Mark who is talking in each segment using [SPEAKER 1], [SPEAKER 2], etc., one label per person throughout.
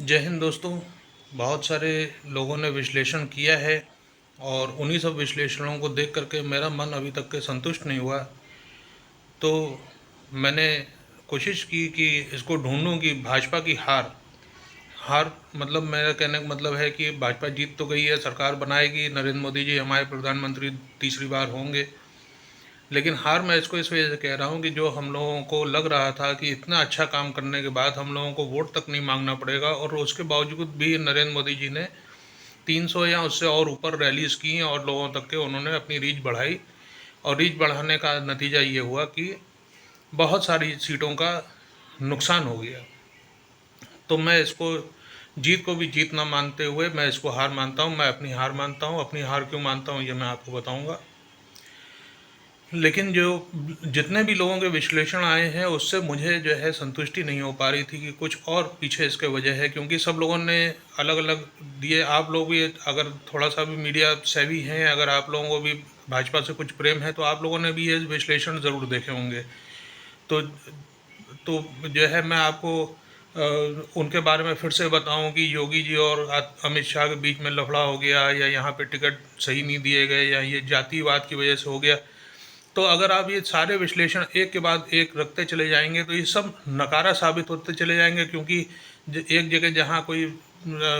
[SPEAKER 1] जय हिंद दोस्तों। बहुत सारे लोगों ने विश्लेषण किया है और उन्हीं सब विश्लेषणों को देख करके मेरा मन अभी तक के संतुष्ट नहीं हुआ। तो मैंने कोशिश की कि इसको ढूंढूं कि भाजपा की हार हार मतलब मेरा कहने का मतलब है कि भाजपा जीत तो गई है, सरकार बनाएगी, नरेंद्र मोदी जी हमारे प्रधानमंत्री तीसरी बार होंगे। लेकिन हार मैं इसको इस वजह से कह रहा हूँ कि जो हम लोगों को लग रहा था कि इतना अच्छा काम करने के बाद हम लोगों को वोट तक नहीं मांगना पड़ेगा, और उसके बावजूद भी नरेंद्र मोदी जी ने 300 या उससे और ऊपर रैलीज की और लोगों तक के उन्होंने अपनी रीच बढ़ाई। और रीच बढ़ाने का नतीजा ये हुआ कि बहुत सारी सीटों का नुकसान हो गया। तो मैं इसको जीत को भी जीत ना मानते हुए मैं इसको हार मानता हूँ। मैं अपनी हार मानता हूँ। अपनी हार क्यों मानता हूँ ये मैं आपको बताऊँगा। लेकिन जो जितने भी लोगों के विश्लेषण आए हैं उससे मुझे जो है संतुष्टि नहीं हो पा रही थी कि कुछ और पीछे इसके वजह है, क्योंकि सब लोगों ने अलग अलग दिए। आप लोग भी अगर थोड़ा सा भी मीडिया सेवी हैं, अगर आप लोगों को भी भाजपा से कुछ प्रेम है, तो आप लोगों ने भी ये विश्लेषण ज़रूर देखे होंगे। तो तो जो है मैं आपको उनके बारे में फिर से बताऊं कि योगी जी और अमित शाह के बीच में लफड़ा हो गया, या यहाँ पे टिकट सही नहीं दिए गए, या ये जातिवाद की वजह से हो गया। तो अगर आप ये सारे विश्लेषण एक के बाद एक रखते चले जाएंगे तो ये सब नकारा साबित होते चले जाएंगे, क्योंकि एक जगह जहाँ कोई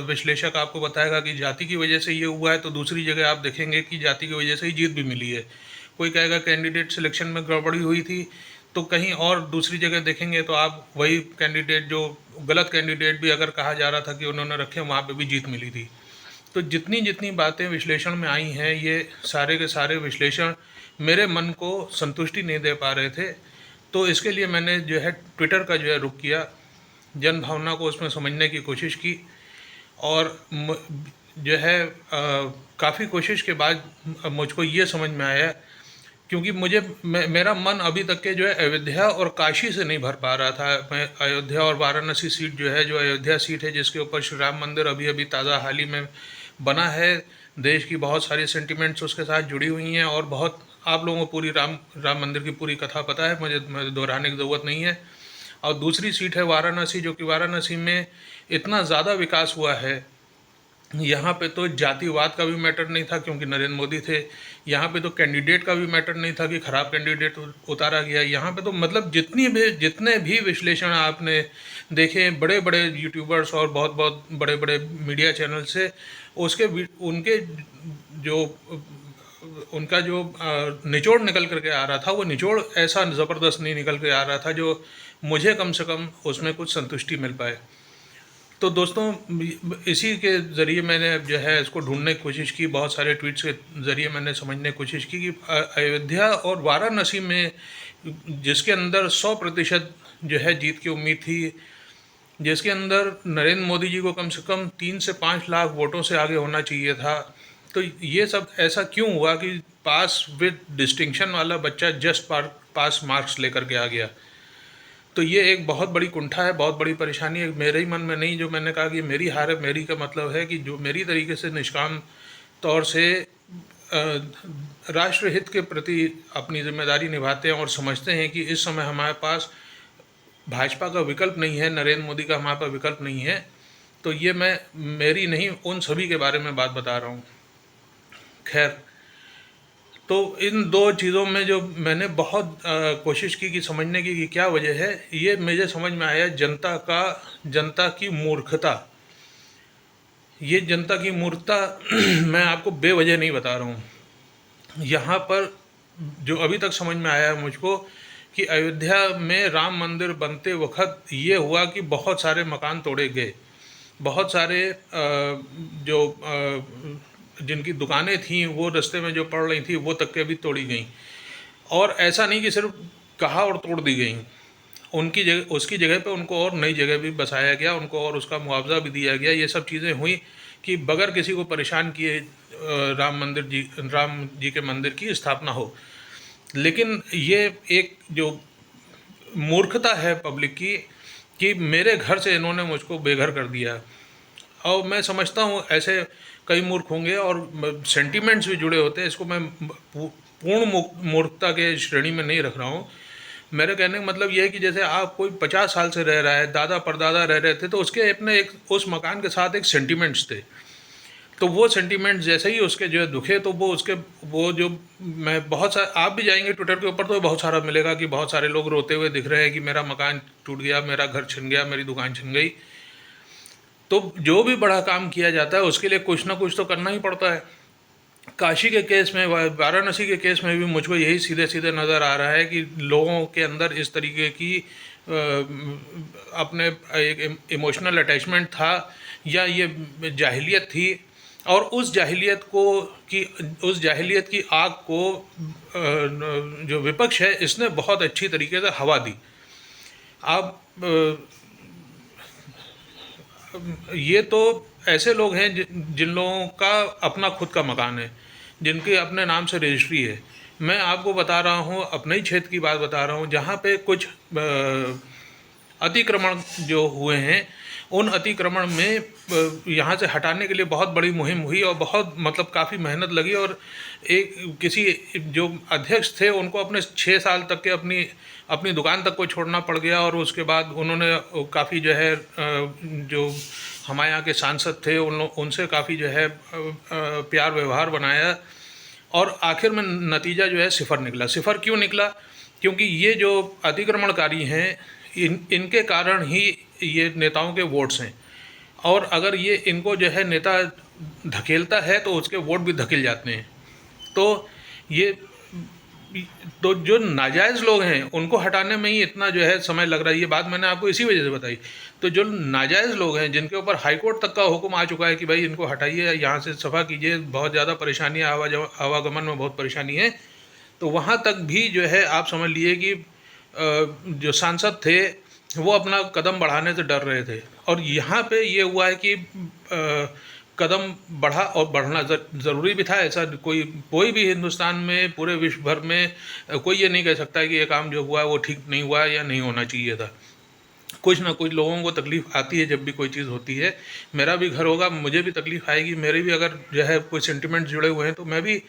[SPEAKER 1] विश्लेषक आपको बताएगा कि जाति की वजह से ये हुआ है, तो दूसरी जगह आप देखेंगे कि जाति की वजह से ही जीत भी मिली है। कोई कहेगा कैंडिडेट सिलेक्शन में गड़बड़ी हुई थी, तो कहीं और दूसरी जगह देखेंगे तो आप वही कैंडिडेट, जो गलत कैंडिडेट भी अगर कहा जा रहा था कि उन्होंने रखे, वहाँ पे भी जीत मिली थी। तो जितनी जितनी बातें विश्लेषण में आई हैं, ये सारे के सारे विश्लेषण मेरे मन को संतुष्टि नहीं दे पा रहे थे। तो इसके लिए मैंने जो है ट्विटर का जो है रुख किया, जन भावना को उसमें समझने की कोशिश की। और जो है काफ़ी कोशिश के बाद मुझको ये समझ में आया, क्योंकि मेरा मन अभी तक के जो है अयोध्या और काशी से नहीं भर पा रहा था। मैं अयोध्या और वाराणसी सीट जो है, जो अयोध्या सीट है जिसके ऊपर श्री राम मंदिर अभी अभी ताज़ा हाल ही में बना है, देश की बहुत सारी सेंटिमेंट्स उसके साथ जुड़ी हुई हैं, और बहुत आप लोगों को पूरी राम राम मंदिर की पूरी कथा पता है, मुझे दोहराने की ज़रूरत नहीं है। और दूसरी सीट है वाराणसी, जो कि वाराणसी में इतना ज़्यादा विकास हुआ है। यहाँ पे तो जातिवाद का भी मैटर नहीं था क्योंकि नरेंद्र मोदी थे। यहाँ पे तो कैंडिडेट का भी मैटर नहीं था कि खराब कैंडिडेट उतारा गया। यहाँ पे तो मतलब जितने भी विश्लेषण आपने देखे बड़े बड़े यूट्यूबर्स और बहुत बहुत बड़े बड़े मीडिया चैनल से, उसके उनके जो उनका जो निचोड़ निकल करके आ रहा था, वो निचोड़ ऐसा ज़बरदस्त नहीं निकल के आ रहा था जो मुझे कम से कम उसमें कुछ संतुष्टि मिल पाए। तो दोस्तों, इसी के ज़रिए मैंने जो है इसको ढूंढने की कोशिश की, बहुत सारे ट्वीट्स के ज़रिए मैंने समझने की कोशिश की कि अयोध्या और वाराणसी में जिसके अंदर 100% जो है जीत की उम्मीद थी, जिसके अंदर नरेंद्र मोदी जी को कम से कम 3 से 5 लाख वोटों से आगे होना चाहिए था, तो ये सब ऐसा क्यों हुआ कि पास विद डिस्टिंक्शन वाला बच्चा जस्ट पास मार्क्स लेकर के आ गया। तो ये एक बहुत बड़ी कुंठा है, बहुत बड़ी परेशानी है मेरे ही मन में। नहीं, जो मैंने कहा कि मेरी हार है, मेरी का मतलब है कि जो मेरी तरीके से निष्काम तौर से राष्ट्र हित के प्रति अपनी जिम्मेदारी निभाते हैं और समझते हैं कि इस समय हमारे पास भाजपा का विकल्प नहीं है, नरेंद्र मोदी का हमारे पास विकल्प नहीं है। तो ये मैं मेरी नहीं, उन सभी के बारे में बात बता रहा हूँ। खैर, तो इन दो चीज़ों में जो मैंने बहुत कोशिश की कि समझने की कि क्या वजह है, ये मुझे समझ में आया, जनता की मूर्खता। ये जनता की मूर्खता मैं आपको बेवजह नहीं बता रहा हूँ। यहाँ पर जो अभी तक समझ में आया है मुझको कि अयोध्या में राम मंदिर बनते वक्त ये हुआ कि बहुत सारे मकान तोड़े गए, बहुत सारे जो जिनकी दुकानें थीं वो रास्ते में जो पड़ रही थी वो तक के भी तोड़ी गई। और ऐसा नहीं कि सिर्फ कहा और तोड़ दी गई, उनकी जगह उसकी जगह पे उनको और नई जगह भी बसाया गया, उनको और उसका मुआवजा भी दिया गया। ये सब चीज़ें हुई कि बगैर किसी को परेशान किए राम जी के मंदिर की स्थापना हो। लेकिन ये एक जो मूर्खता है पब्लिक की कि मेरे घर से इन्होंने मुझको बेघर कर दिया। और मैं समझता हूँ ऐसे कई मूर्ख होंगे और सेंटिमेंट्स भी जुड़े होते हैं, इसको मैं पूर्ण मूर्खता के श्रेणी में नहीं रख रहा हूँ। मेरे कहने का मतलब ये है कि जैसे आप कोई 50 साल से रह रहा है, दादा परदादा रह रहे थे, तो उसके अपने एक उस मकान के साथ एक सेंटिमेंट्स थे। तो वो सेंटिमेंट जैसे ही उसके जो है दुखे, तो वो उसके वो जो मैं बहुत सा आप भी जाएंगे ट्विटर के ऊपर तो बहुत सारा मिलेगा कि बहुत सारे लोग रोते हुए दिख रहे हैं कि मेरा मकान टूट गया, मेरा घर छिन गया, मेरी दुकान छिन गई। तो जो भी बड़ा काम किया जाता है उसके लिए कुछ ना कुछ तो करना ही पड़ता है। काशी के केस में, वाराणसी के केस में भी मुझको यही सीधे सीधे नज़र आ रहा है कि लोगों के अंदर इस तरीके की अपने एक इमोशनल अटैचमेंट था, या ये जाहिलियत थी, और उस जाहिलियत की आग को जो विपक्ष है इसने बहुत अच्छी तरीके से हवा दी। आप ये तो ऐसे लोग हैं जिन लोगों का अपना खुद का मकान है, जिनके अपने नाम से रजिस्ट्री है। मैं आपको बता रहा हूँ, अपने ही क्षेत्र की बात बता रहा हूँ, जहाँ पे कुछ अतिक्रमण जो हुए हैं, उन अतिक्रमण में यहाँ से हटाने के लिए बहुत बड़ी मुहिम हुई और बहुत मतलब काफ़ी मेहनत लगी, और एक किसी जो अध्यक्ष थे उनको अपने 6 साल तक के अपनी अपनी दुकान तक को छोड़ना पड़ गया, और उसके बाद उन्होंने काफ़ी जो है जो हमारे यहाँ के सांसद थे उनसे काफ़ी जो है प्यार व्यवहार बनाया, और आखिर में नतीजा जो है सिफर निकला। सिफर क्यों निकला? क्योंकि ये जो अतिक्रमणकारी हैं इनके कारण ही ये नेताओं के वोट्स हैं, और अगर ये इनको जो है नेता धकेलता है तो उसके वोट भी धकेल जाते हैं। तो ये तो जो नाजायज़ लोग हैं उनको हटाने में ही इतना जो है समय लग रहा है। ये बात मैंने आपको इसी वजह से बताई। तो जो नाजायज़ लोग हैं जिनके ऊपर हाई कोर्ट तक का हुक्म आ चुका है कि भाई इनको हटाइए, यहाँ से सफ़ा कीजिए, बहुत ज़्यादा परेशानी है, आवागमन में बहुत परेशानी है, तो वहाँ तक भी जो है आप समझ लिए कि जो सांसद थे वो अपना कदम बढ़ाने से डर रहे थे। और यहाँ पे ये हुआ है कि कदम बढ़ा, और बढ़ना ज़रूरी भी था। ऐसा कोई भी हिंदुस्तान में, पूरे विश्व भर में कोई ये नहीं कह सकता कि ये काम जो हुआ है वो ठीक नहीं हुआ या नहीं होना चाहिए था। कुछ ना कुछ लोगों को तकलीफ़ आती है जब भी कोई चीज़ होती है। मेरा भी घर होगा, मुझे भी तकलीफ़ आएगी, मेरे भी अगर जो है कोई सेंटिमेंट जुड़े हुए हैं, तो मैं भी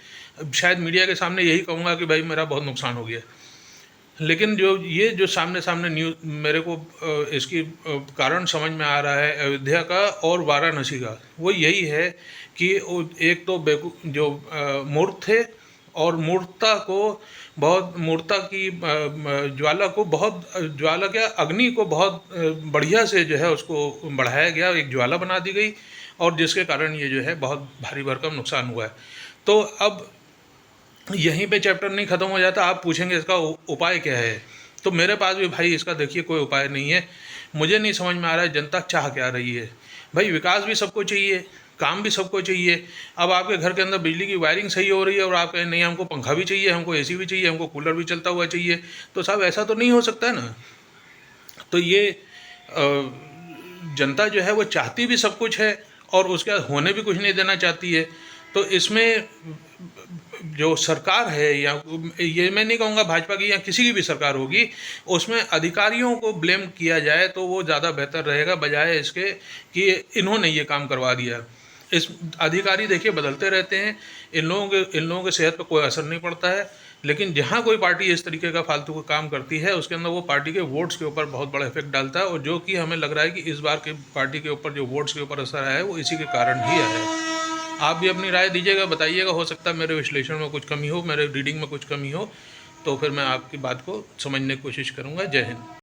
[SPEAKER 1] शायद मीडिया के सामने यही कहूँगा कि भाई मेरा बहुत नुकसान हो गया। लेकिन जो सामने सामने न्यूज़ मेरे को इसकी कारण समझ में आ रहा है अयोध्या का और वाराणसी का, वो यही है कि एक तो जो मूर्ख थे, और मूर्खता की ज्वाला को बहुत, ज्वाला क्या, अग्नि को बहुत बढ़िया से जो है उसको बढ़ाया गया, एक ज्वाला बना दी गई, और जिसके कारण ये जो है बहुत भारी भरकम नुकसान हुआ है। तो अब यहीं पे चैप्टर नहीं ख़त्म हो जाता। आप पूछेंगे इसका उपाय क्या है, तो मेरे पास भी भाई इसका देखिए कोई उपाय नहीं है। मुझे नहीं समझ में आ रहा है जनता चाह क्या रही है। भाई विकास भी सबको चाहिए, काम भी सबको चाहिए। अब आपके घर के अंदर बिजली की वायरिंग सही हो रही है और आप कहें नहीं हमको पंखा भी चाहिए, हमको एसी भी चाहिए, हमको कूलर भी चलता हुआ चाहिए, तो साहब ऐसा तो नहीं हो सकता है ना। तो ये जनता जो है वो चाहती भी सब कुछ है, और उसके बाद होने भी कुछ नहीं देना चाहती है। तो इसमें जो सरकार है, या ये मैं नहीं कहूँगा भाजपा की या किसी की भी सरकार होगी, उसमें अधिकारियों को ब्लेम किया जाए तो वो ज़्यादा बेहतर रहेगा, बजाय इसके कि इन्होंने ये काम करवा दिया। इस अधिकारी देखिए बदलते रहते हैं, इन लोगों के सेहत पर कोई असर नहीं पड़ता है, लेकिन जहाँ कोई पार्टी इस तरीके का फालतू का काम करती है उसके अंदर वो पार्टी के वोट्स के ऊपर बहुत बड़ा इफेक्ट डालता है, और जो कि हमें लग रहा है कि इस बार के पार्टी के ऊपर जो वोट्स के ऊपर असर आया है वो इसी के कारण ही आया है। आप भी अपनी राय दीजिएगा, बताइएगा, हो सकता है मेरे विश्लेषण में कुछ कमी हो, मेरे रीडिंग में कुछ कमी हो, तो फिर मैं आपकी बात को समझने की कोशिश करूँगा। जय हिंद।